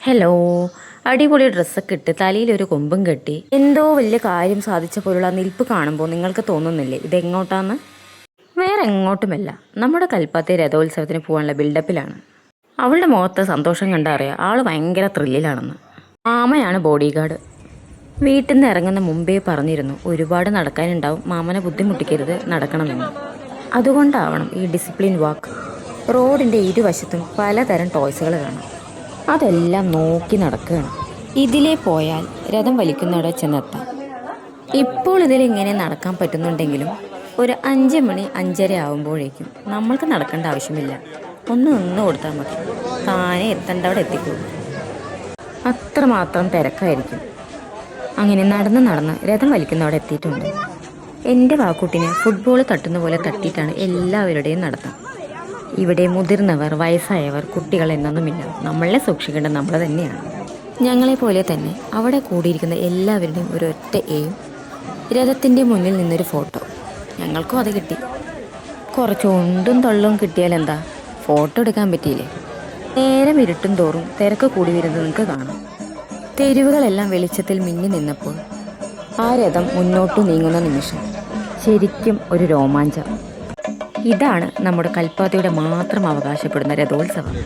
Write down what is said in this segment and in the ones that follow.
Hello. അടിപൊളി ഡ്രസ്സൊക്കെ ഇട്ട് തലയിലൊരു കൊമ്പും കെട്ടി എന്തോ വലിയ കാര്യം സാധിച്ച പോലുള്ള നിൽപ്പ് കാണുമ്പോൾ നിങ്ങൾക്ക് തോന്നുന്നില്ലേ ഇതെങ്ങോട്ടാന്ന്? വേറെ എങ്ങോട്ടുമല്ല, നമ്മുടെ കൽപ്പാത്തി രഥോത്സവത്തിന് പോകാനുള്ള ബിൽഡപ്പിലാണ്. അവളുടെ മുഖത്തെ സന്തോഷം കണ്ടറിയാം ആൾ ഭയങ്കര ത്രില്ലിലാണെന്ന്. മാമയാണ് ബോഡി ഗാർഡ്. വീട്ടിൽ നിന്ന് ഇറങ്ങുന്ന മുമ്പേ പറഞ്ഞിരുന്നു ഒരുപാട് നടക്കാനുണ്ടാവും, മാമനെ ബുദ്ധിമുട്ടിക്കരുത്, നടക്കണമെന്ന്. അതുകൊണ്ടാവണം ഈ ഡിസിപ്ലിൻ വാക്ക്. റോഡിൻ്റെ ഇരുവശത്തും പലതരം ടോയ്സുകൾ കാണാം. അതെല്ലാം നോക്കി നടക്കുകയാണ്. ഇതിലേ പോയാൽ രഥം വലിക്കുന്നവിടെ ചെന്നെത്താം. ഇപ്പോൾ ഇതിലിങ്ങനെ നടക്കാൻ പറ്റുന്നുണ്ടെങ്കിലും ഒരു 5 മണി 5:30 ആകുമ്പോഴേക്കും നമ്മൾക്ക് നടക്കേണ്ട ആവശ്യമില്ല. ഒന്ന് നിന്ന് കൊടുത്താൽ മതി, താനെ എത്തേണ്ടവിടെ എത്തിക്കോളും. അത്രമാത്രം തിരക്കായിരിക്കും. അങ്ങനെ നടന്ന് രഥം വലിക്കുന്നവിടെ എത്തിയിട്ടുണ്ട്. എൻ്റെ വാക്കുട്ടിനെ ഫുട്ബോൾ തട്ടുന്ന പോലെ തട്ടിയിട്ടാണ് എല്ലാവരുടെയും നടത്തം. ഇവിടെ മുതിർന്നവർ, വയസ്സായവർ, കുട്ടികൾ എന്നൊന്നുമില്ല. നമ്മളെ സൂക്ഷിക്കേണ്ടത് നമ്മൾ തന്നെയാണ്. ഞങ്ങളെപ്പോലെ തന്നെ അവിടെ കൂടിയിരിക്കുന്ന എല്ലാവരുടെയും ഒരൊറ്റ എയിം, രഥത്തിൻ്റെ മുന്നിൽ നിന്നൊരു ഫോട്ടോ. ഞങ്ങൾക്കും അത് കിട്ടി. കുറച്ച് ഉണ്ടും തൊള്ളും കിട്ടിയാൽ എന്താ, ഫോട്ടോ എടുക്കാൻ പറ്റിയില്ലേ? നേരം ഇരുട്ടും തോറും തിരക്ക് കൂടി വരുന്നത് നിങ്ങൾക്ക് കാണാം. തെരുവുകളെല്ലാം വെളിച്ചത്തിൽ മിന്നി നിന്നപ്പോൾ ആ രഥം മുന്നോട്ട് നീങ്ങുന്ന നിമിഷം ശരിക്കും ഒരു രോമാഞ്ചം. ഇതാണ് നമ്മുടെ കൽപ്പാത്തിയുടെ മാത്രം അവകാശപ്പെടുന്ന രഥോത്സവം.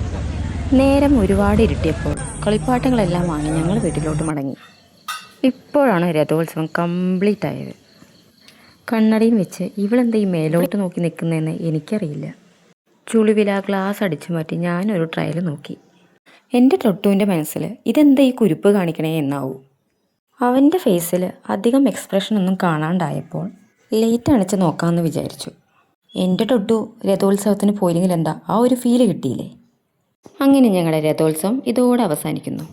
നേരം ഒരുപാട് ഇരുട്ടിയപ്പോൾ കളിപ്പാട്ടങ്ങളെല്ലാം വാങ്ങി ഞങ്ങൾ വീട്ടിലോട്ട് മടങ്ങി. ഇപ്പോഴാണ് രഥോത്സവം കംപ്ലീറ്റ് ആയത്. കണ്ണടയും വെച്ച് ഇവളെന്താ ഈ മേലോട്ട് നോക്കി നിൽക്കുന്നതെന്ന് എനിക്കറിയില്ല. ചുളിവില ഗ്ലാസ് അടിച്ചു മാറ്റി ഞാനൊരു ട്രയൽ നോക്കി. എൻ്റെ ടൊട്ടുവിൻ്റെ മനസ്സിൽ ഇതെന്താ ഈ കുരുപ്പ് കാണിക്കണേ എന്നാവും. അവൻ്റെ ഫേസിൽ അധികം എക്സ്പ്രഷനൊന്നും കാണാണ്ടായപ്പോൾ ലൈറ്റ് അണച്ച് നോക്കാമെന്ന് വിചാരിച്ചു. എൻ്റെ ടൊട്ടു രഥോത്സവത്തിന് പോയില്ലെങ്കിൽ എന്താ, ആ ഒരു ഫീല് കിട്ടിയില്ലേ? അങ്ങനെ ഞങ്ങളുടെ രഥോത്സവം ഇതോടെ അവസാനിക്കുന്നു.